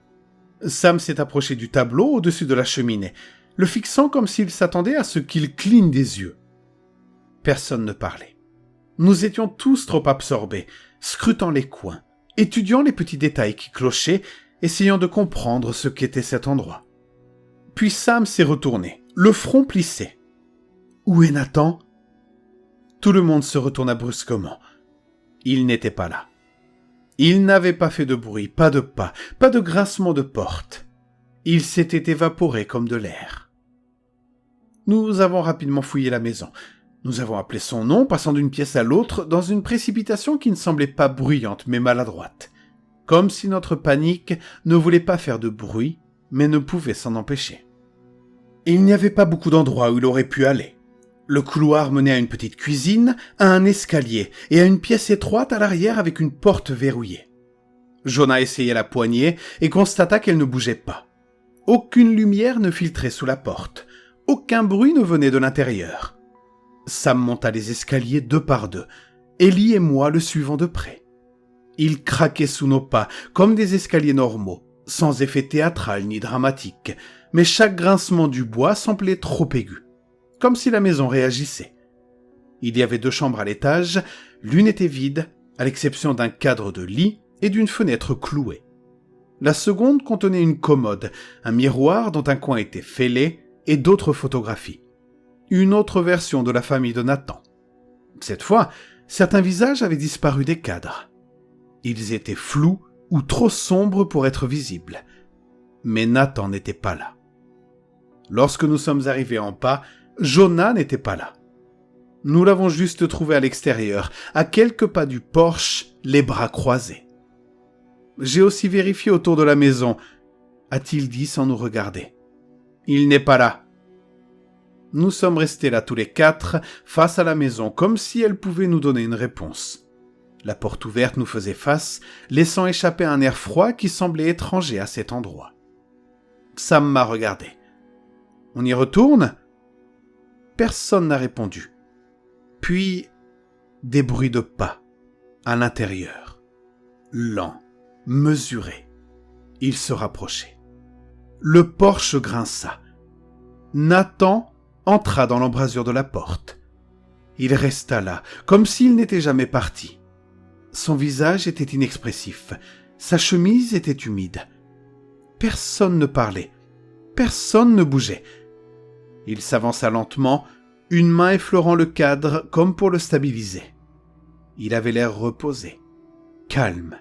Sam s'est approché du tableau au-dessus de la cheminée, le fixant comme s'il s'attendait à ce qu'il cligne des yeux. Personne ne parlait. Nous étions tous trop absorbés, scrutant les coins, étudiant les petits détails qui clochaient essayant de comprendre ce qu'était cet endroit. Puis Sam s'est retourné, le front plissé. « Où est Nathan ?» Tout le monde se retourna brusquement. Il n'était pas là. Il n'avait pas fait de bruit, pas de pas, pas de grincement de porte. Il s'était évaporé comme de l'air. Nous avons rapidement fouillé la maison. Nous avons appelé son nom, passant d'une pièce à l'autre, dans une précipitation qui ne semblait pas bruyante, mais maladroite. Comme si notre panique ne voulait pas faire de bruit, mais ne pouvait s'en empêcher. Il n'y avait pas beaucoup d'endroits où il aurait pu aller. Le couloir menait à une petite cuisine, à un escalier et à une pièce étroite à l'arrière avec une porte verrouillée. Jonah essayait la poignée et constata qu'elle ne bougeait pas. Aucune lumière ne filtrait sous la porte. Aucun bruit ne venait de l'intérieur. Sam monta les escaliers 2 par 2. Ellie et moi le suivant de près. Il craquait sous nos pas, comme des escaliers normaux, sans effet théâtral ni dramatique, mais chaque grincement du bois semblait trop aigu, comme si la maison réagissait. Il y avait 2 chambres à l'étage, l'une était vide, à l'exception d'un cadre de lit et d'une fenêtre clouée. La seconde contenait une commode, un miroir dont un coin était fêlé et d'autres photographies. Une autre version de la famille de Nathan. Cette fois, certains visages avaient disparu des cadres. Ils étaient flous ou trop sombres pour être visibles. Mais Nathan n'était pas là. Lorsque nous sommes arrivés en bas, Jonah n'était pas là. Nous l'avons juste trouvé à l'extérieur, à quelques pas du porche, les bras croisés. J'ai aussi vérifié autour de la maison, a-t-il dit sans nous regarder. Il n'est pas là. Nous sommes restés là tous les 4, face à la maison, comme si elle pouvait nous donner une réponse. La porte ouverte nous faisait face, laissant échapper un air froid qui semblait étranger à cet endroit. Sam m'a regardé. « On y retourne ?» Personne n'a répondu. Puis, des bruits de pas, à l'intérieur. Lents, mesurés. Ils se rapprochaient. Le porche grinça. Nathan entra dans l'embrasure de la porte. Il resta là, comme s'il n'était jamais parti. Son visage était inexpressif. Sa chemise était humide. Personne ne parlait. Personne ne bougeait. Il s'avança lentement, une main effleurant le cadre comme pour le stabiliser. Il avait l'air reposé, calme.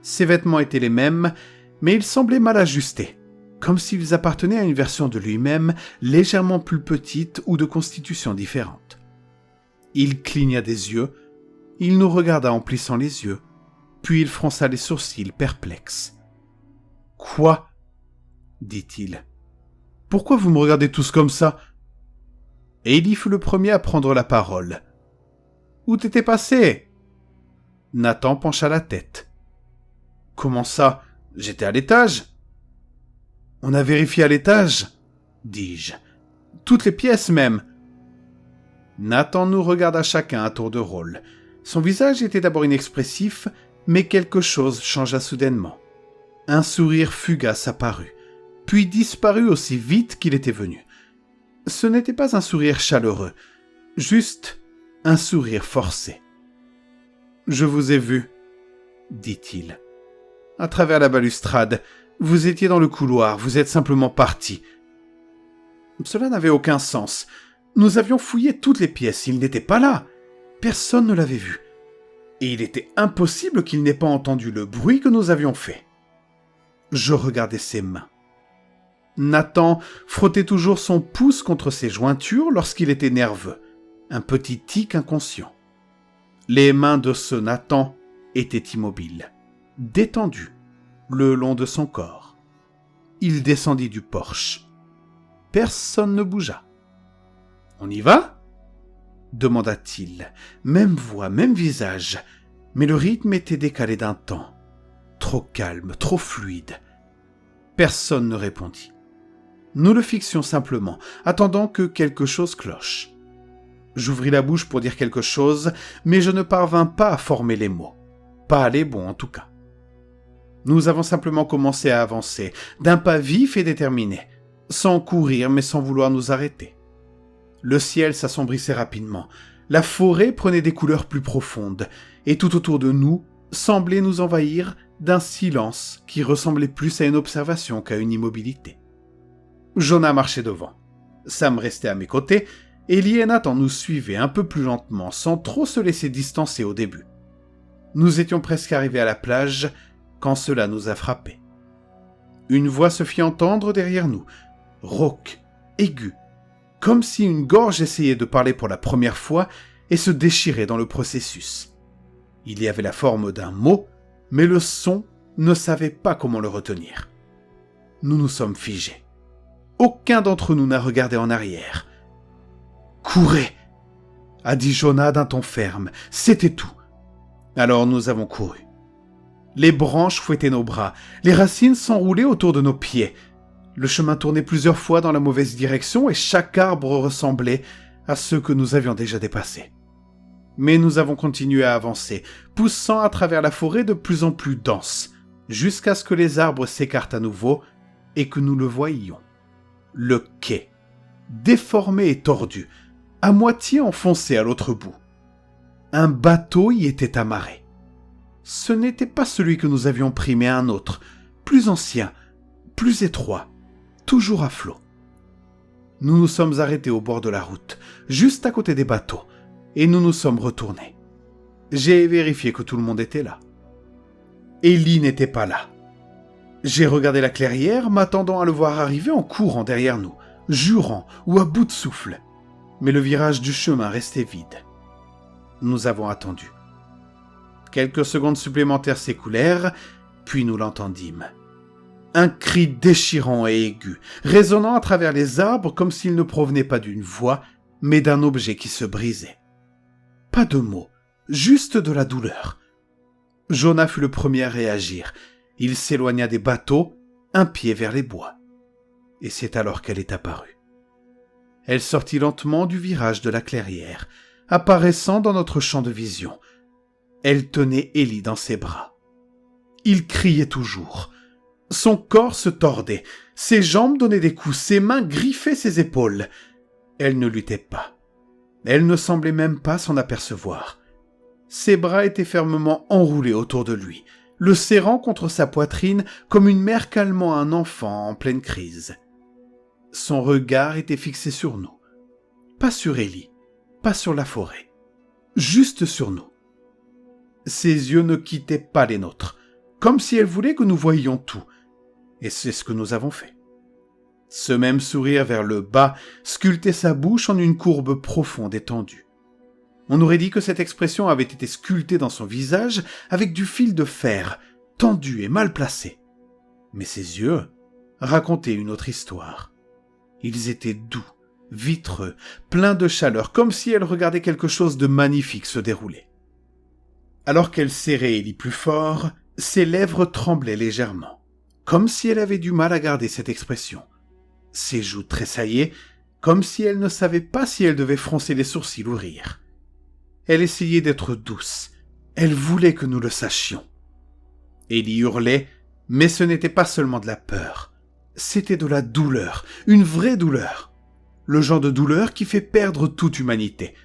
Ses vêtements étaient les mêmes, mais ils semblaient mal ajustés, comme s'ils appartenaient à une version de lui-même légèrement plus petite ou de constitution différente. Il cligna des yeux, il nous regarda en plissant les yeux, puis il fronça les sourcils perplexe. « Quoi ?» dit-il. « Pourquoi vous me regardez tous comme ça ?» Ellie fut le premier à prendre la parole. « Où t'étais passé ?» Nathan pencha la tête. « Comment ça ? J'étais à l'étage. »« On a vérifié à l'étage, dis-je. Toutes les pièces même. » Nathan nous regarda chacun à tour de rôle. Son visage était d'abord inexpressif, mais quelque chose changea soudainement. Un sourire fugace apparut, puis disparut aussi vite qu'il était venu. Ce n'était pas un sourire chaleureux, juste un sourire forcé. « Je vous ai vu, » dit-il. « À travers la balustrade, vous étiez dans le couloir, vous êtes simplement parti. » Cela n'avait aucun sens. Nous avions fouillé toutes les pièces, il n'était pas là. Personne ne l'avait vu. Et il était impossible qu'il n'ait pas entendu le bruit que nous avions fait. Je regardais ses mains. Nathan frottait toujours son pouce contre ses jointures lorsqu'il était nerveux, un petit tic inconscient. Les mains de ce Nathan étaient immobiles, détendues, le long de son corps. Il descendit du porche. Personne ne bougea. « On y va ?» demanda-t-il. Même voix, même visage, mais le rythme était décalé d'un temps. Trop calme, trop fluide. Personne ne répondit. Nous le fixions simplement, attendant que quelque chose cloche. J'ouvris la bouche pour dire quelque chose, mais je ne parvins pas à former les mots. Pas les bons en tout cas. Nous avons simplement commencé à avancer, d'un pas vif et déterminé, sans courir mais sans vouloir nous arrêter. Le ciel s'assombrissait rapidement, la forêt prenait des couleurs plus profondes, et tout autour de nous semblait nous envahir d'un silence qui ressemblait plus à une observation qu'à une immobilité. Jonah marchait devant. Sam restait à mes côtés, et Ellie et Nathan nous suivaient un peu plus lentement, sans trop se laisser distancer au début. Nous étions presque arrivés à la plage, quand cela nous a frappés. Une voix se fit entendre derrière nous, rauque, aiguë, comme si une gorge essayait de parler pour la première fois et se déchirait dans le processus. Il y avait la forme d'un mot, mais le son ne savait pas comment le retenir. Nous nous sommes figés. Aucun d'entre nous n'a regardé en arrière. « Courez !» a dit Jonah d'un ton ferme. C'était tout. Alors nous avons couru. Les branches fouettaient nos bras, les racines s'enroulaient autour de nos pieds. Le chemin tournait plusieurs fois dans la mauvaise direction et chaque arbre ressemblait à ceux que nous avions déjà dépassés. Mais nous avons continué à avancer, poussant à travers la forêt de plus en plus dense, jusqu'à ce que les arbres s'écartent à nouveau et que nous le voyions. Le quai, déformé et tordu, à moitié enfoncé à l'autre bout. Un bateau y était amarré. Ce n'était pas celui que nous avions pris, mais un autre, plus ancien, plus étroit, toujours à flot. Nous nous sommes arrêtés au bord de la route, juste à côté des bateaux, et nous nous sommes retournés. J'ai vérifié que tout le monde était là. Ellie n'était pas là. J'ai regardé la clairière, m'attendant à le voir arriver en courant derrière nous, jurant ou à bout de souffle. Mais le virage du chemin restait vide. Nous avons attendu. Quelques secondes supplémentaires s'écoulèrent, puis nous l'entendîmes. Un cri déchirant et aigu, résonnant à travers les arbres comme s'il ne provenait pas d'une voix, mais d'un objet qui se brisait. Pas de mots, juste de la douleur. Jonah fut le premier à réagir. Il s'éloigna des bateaux, un pied vers les bois. Et c'est alors qu'elle est apparue. Elle sortit lentement du virage de la clairière, apparaissant dans notre champ de vision. Elle tenait Ellie dans ses bras. Il criait toujours. Son corps se tordait, ses jambes donnaient des coups, ses mains griffaient ses épaules. Elle ne luttait pas. Elle ne semblait même pas s'en apercevoir. Ses bras étaient fermement enroulés autour de lui, le serrant contre sa poitrine comme une mère calmant un enfant en pleine crise. Son regard était fixé sur nous. Pas sur Ellie, pas sur la forêt, juste sur nous. Ses yeux ne quittaient pas les nôtres, comme si elle voulait que nous voyions tout, et c'est ce que nous avons fait. Ce même sourire vers le bas sculptait sa bouche en une courbe profonde et tendue. On aurait dit que cette expression avait été sculptée dans son visage avec du fil de fer, tendu et mal placé. Mais ses yeux racontaient une autre histoire. Ils étaient doux, vitreux, pleins de chaleur, comme si elle regardait quelque chose de magnifique se dérouler. Alors qu'elle serrait Ellie plus fort, ses lèvres tremblaient légèrement, comme si elle avait du mal à garder cette expression. Ses joues tressaillaient, comme si elle ne savait pas si elle devait froncer les sourcils ou rire. Elle essayait d'être douce. Elle voulait que nous le sachions. Ellie hurlait, mais ce n'était pas seulement de la peur. C'était de la douleur, une vraie douleur. Le genre de douleur qui fait perdre toute humanité.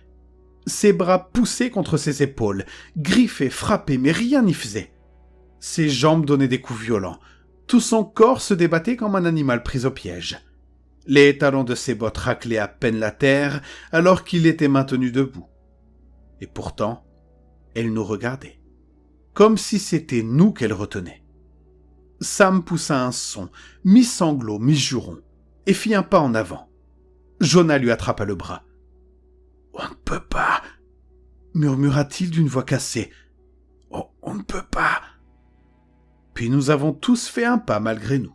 Ses bras poussaient contre ses épaules, griffaient, frappaient, mais rien n'y faisait. Ses jambes donnaient des coups violents. Tout son corps se débattait comme un animal pris au piège. Les talons de ses bottes raclaient à peine la terre alors qu'il était maintenu debout. Et pourtant, elle nous regardait, comme si c'était nous qu'elle retenait. Sam poussa un son, mi-sanglot, mi-juron, et fit un pas en avant. Jonah lui attrapa le bras. « On ne peut pas, » murmura-t-il d'une voix cassée. « On ne peut pas. » Puis nous avons tous fait un pas malgré nous.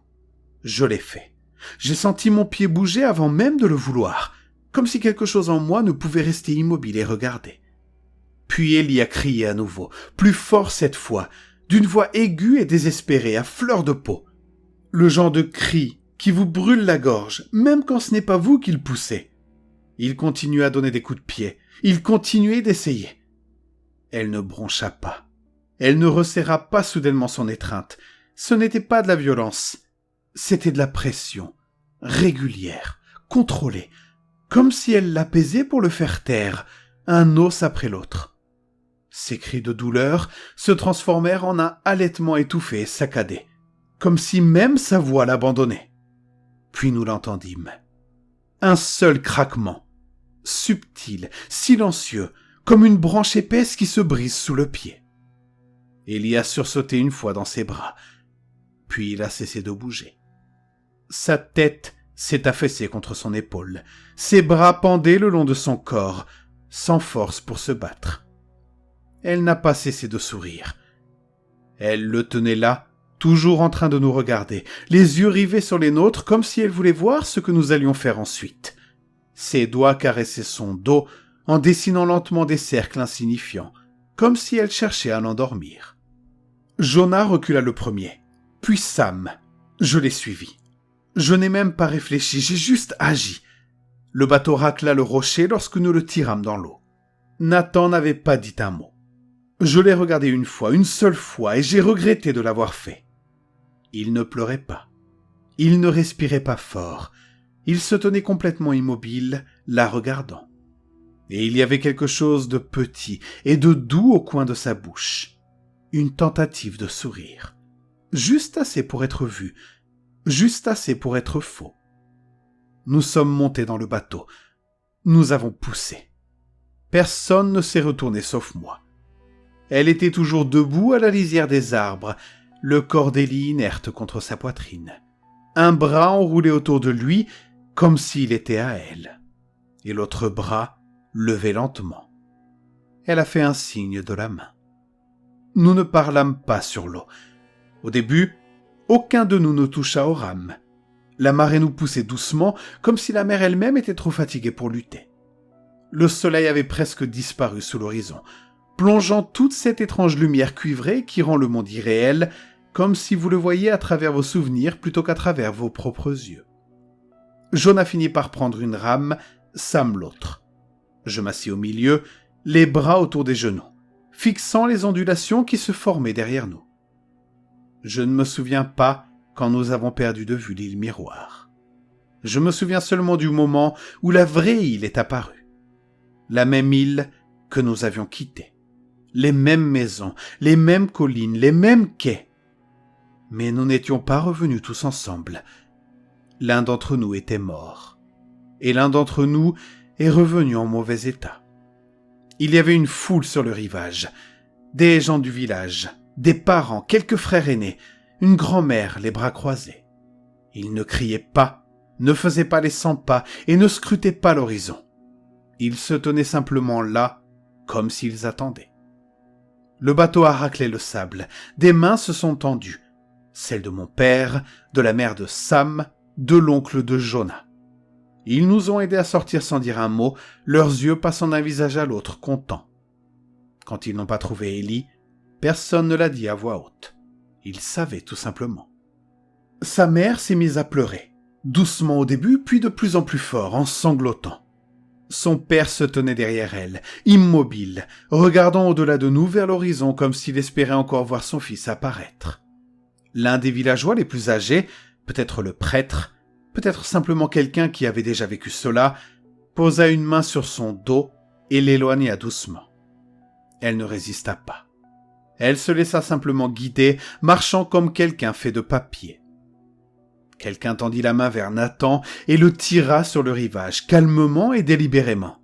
Je l'ai fait. J'ai senti mon pied bouger avant même de le vouloir, comme si quelque chose en moi ne pouvait rester immobile et regarder. Puis Ellie a crié à nouveau, plus fort cette fois, d'une voix aiguë et désespérée, à fleur de peau. Le genre de cri qui vous brûle la gorge, même quand ce n'est pas vous qui le poussez. Il continuait à donner des coups de pied. Il continuait d'essayer. Elle ne broncha pas. Elle ne resserra pas soudainement son étreinte. Ce n'était pas de la violence. C'était de la pression, régulière, contrôlée, comme si elle l'apaisait pour le faire taire, un os après l'autre. Ses cris de douleur se transformèrent en un halètement étouffé et saccadé, comme si même sa voix l'abandonnait. Puis nous l'entendîmes. Un seul craquement, subtil, silencieux, comme une branche épaisse qui se brise sous le pied. Élie a sursauté une fois dans ses bras, puis il a cessé de bouger. Sa tête s'est affaissée contre son épaule, ses bras pendaient le long de son corps, sans force pour se battre. Elle n'a pas cessé de sourire. Elle le tenait là, toujours en train de nous regarder, les yeux rivés sur les nôtres, comme si elle voulait voir ce que nous allions faire ensuite. Ses doigts caressaient son dos, en dessinant lentement des cercles insignifiants, comme si elle cherchait à l'endormir. Jonah recula le premier, puis Sam. Je l'ai suivi. Je n'ai même pas réfléchi, j'ai juste agi. Le bateau racla le rocher lorsque nous le tirâmes dans l'eau. Nathan n'avait pas dit un mot. Je l'ai regardé une seule fois, et j'ai regretté de l'avoir fait. Il ne pleurait pas. Il ne respirait pas fort. Il se tenait complètement immobile, la regardant. Et il y avait quelque chose de petit et de doux au coin de sa bouche. Une tentative de sourire. Juste assez pour être vu, juste assez pour être faux. Nous sommes montés dans le bateau. Nous avons poussé. Personne ne s'est retourné sauf moi. Elle était toujours debout à la lisière des arbres, le corps d'Élie inerte contre sa poitrine. Un bras enroulé autour de lui, comme s'il était à elle. Et l'autre bras levé lentement. Elle a fait un signe de la main. Nous ne parlâmes pas sur l'eau. Au début, aucun de nous ne toucha aux rames. La marée nous poussait doucement, comme si la mer elle-même était trop fatiguée pour lutter. Le soleil avait presque disparu sous l'horizon, plongeant toute cette étrange lumière cuivrée qui rend le monde irréel, comme si vous le voyiez à travers vos souvenirs plutôt qu'à travers vos propres yeux. Jonah finit par prendre une rame, Sam l'autre. Je m'assis au milieu, les bras autour des genoux, fixant les ondulations qui se formaient derrière nous. Je ne me souviens pas quand nous avons perdu de vue l'île Miroir. Je me souviens seulement du moment où la vraie île est apparue. La même île que nous avions quittée. Les mêmes maisons, les mêmes collines, les mêmes quais. Mais nous n'étions pas revenus tous ensemble. L'un d'entre nous était mort. Et l'un d'entre nous est revenu en mauvais état. Il y avait une foule sur le rivage. Des gens du village, des parents, quelques frères aînés, une grand-mère les bras croisés. Ils ne criaient pas, ne faisaient pas les 100 pas et ne scrutaient pas l'horizon. Ils se tenaient simplement là, comme s'ils attendaient. Le bateau a raclé le sable, des mains se sont tendues, celles de mon père, de la mère de Sam, de l'oncle de Jonah. Ils nous ont aidés à sortir sans dire un mot, leurs yeux passant d'un visage à l'autre, contents. Quand ils n'ont pas trouvé Élie, personne ne l'a dit à voix haute. Ils savaient tout simplement. Sa mère s'est mise à pleurer, doucement au début, puis de plus en plus fort, en sanglotant. Son père se tenait derrière elle, immobile, regardant au-delà de nous vers l'horizon comme s'il espérait encore voir son fils apparaître. L'un des villageois les plus âgés, peut-être le prêtre, peut-être simplement quelqu'un qui avait déjà vécu cela, posa une main sur son dos et l'éloigna doucement. Elle ne résista pas. Elle se laissa simplement guider, marchant comme quelqu'un fait de papier. Quelqu'un tendit la main vers Nathan et le tira sur le rivage, calmement et délibérément.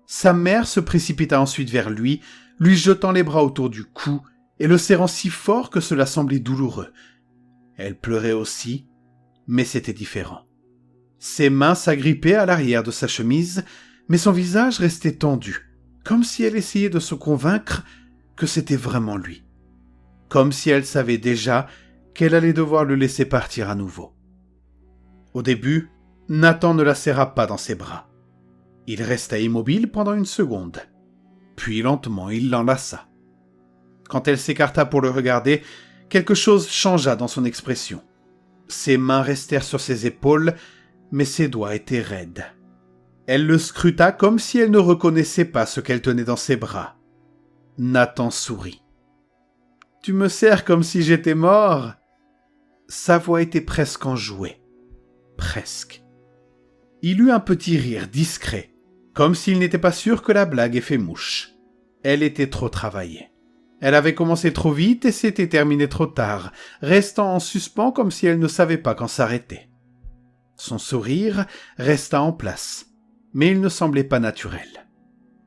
Sa mère se précipita ensuite vers lui, lui jetant les bras autour du cou et le serrant si fort que cela semblait douloureux. Elle pleurait aussi, mais c'était différent. Ses mains s'agrippaient à l'arrière de sa chemise, mais son visage restait tendu, comme si elle essayait de se convaincre que c'était vraiment lui. Comme si elle savait déjà qu'elle allait devoir le laisser partir à nouveau. Au début, Nathan ne la serra pas dans ses bras. Il resta immobile pendant une seconde. Puis lentement, il l'enlaça. Quand elle s'écarta pour le regarder, quelque chose changea dans son expression. Ses mains restèrent sur ses épaules, mais ses doigts étaient raides. Elle le scruta comme si elle ne reconnaissait pas ce qu'elle tenait dans ses bras. Nathan sourit. « Tu me serres comme si j'étais mort ?» Sa voix était presque enjouée. Presque. Il eut un petit rire discret, comme s'il n'était pas sûr que la blague ait fait mouche. Elle était trop travaillée. Elle avait commencé trop vite et s'était terminée trop tard, restant en suspens comme si elle ne savait pas quand s'arrêter. Son sourire resta en place, mais il ne semblait pas naturel.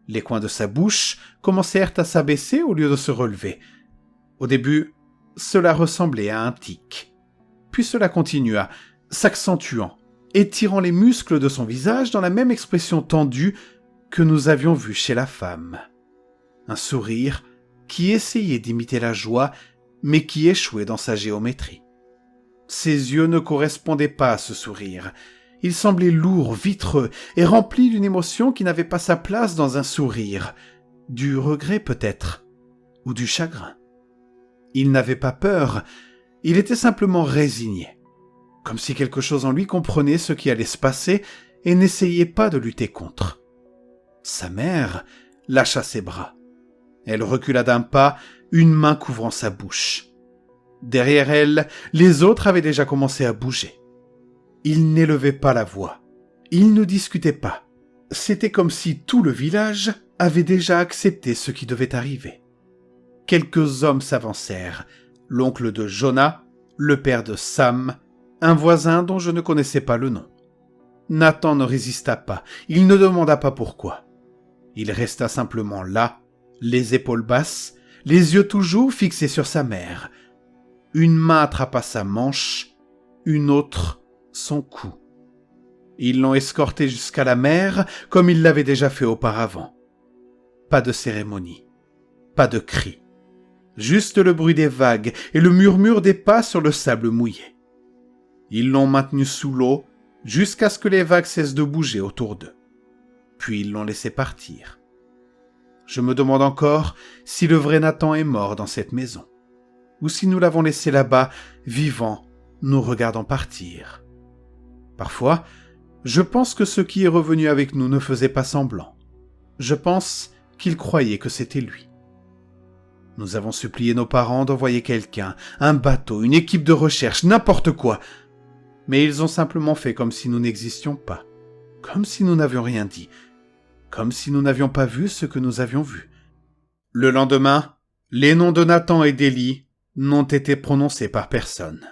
Les coins de sa bouche commencèrent à s'abaisser au lieu de se relever. Au début, cela ressemblait à un tic. Puis cela continua, s'accentuant, étirant les muscles de son visage dans la même expression tendue que nous avions vue chez la femme. Un sourire qui essayait d'imiter la joie, mais qui échouait dans sa géométrie. Ses yeux ne correspondaient pas à ce sourire. Il semblait lourd, vitreux, et rempli d'une émotion qui n'avait pas sa place dans un sourire. Du regret peut-être, ou du chagrin. Il n'avait pas peur, il était simplement résigné. Comme si quelque chose en lui comprenait ce qui allait se passer et n'essayait pas de lutter contre. Sa mère lâcha ses bras. Elle recula d'un pas, une main couvrant sa bouche. Derrière elle, les autres avaient déjà commencé à bouger. Ils n'élevaient pas la voix. Ils ne discutaient pas. C'était comme si tout le village avait déjà accepté ce qui devait arriver. Quelques hommes s'avancèrent. L'oncle de Jonah, le père de Sam, un voisin dont je ne connaissais pas le nom. Nathan ne résista pas. Il ne demanda pas pourquoi. Il resta simplement là, les épaules basses, les yeux toujours fixés sur sa mère. Une main attrapa sa manche, une autre son cou. Ils l'ont escorté jusqu'à la mer comme il l'avait déjà fait auparavant. Pas de cérémonie, pas de cris, juste le bruit des vagues et le murmure des pas sur le sable mouillé. Ils l'ont maintenu sous l'eau jusqu'à ce que les vagues cessent de bouger autour d'eux. Puis ils l'ont laissé partir. Je me demande encore si le vrai Nathan est mort dans cette maison, ou si nous l'avons laissé là-bas, vivant, nous regardant partir. Parfois, je pense que ce qui est revenu avec nous ne faisait pas semblant. Je pense qu'il croyait que c'était lui. Nous avons supplié nos parents d'envoyer quelqu'un, un bateau, une équipe de recherche, n'importe quoi. Mais ils ont simplement fait comme si nous n'existions pas, comme si nous n'avions rien dit, comme si nous n'avions pas vu ce que nous avions vu. Le lendemain, les noms de Nathan et d'Élie n'ont été prononcés par personne.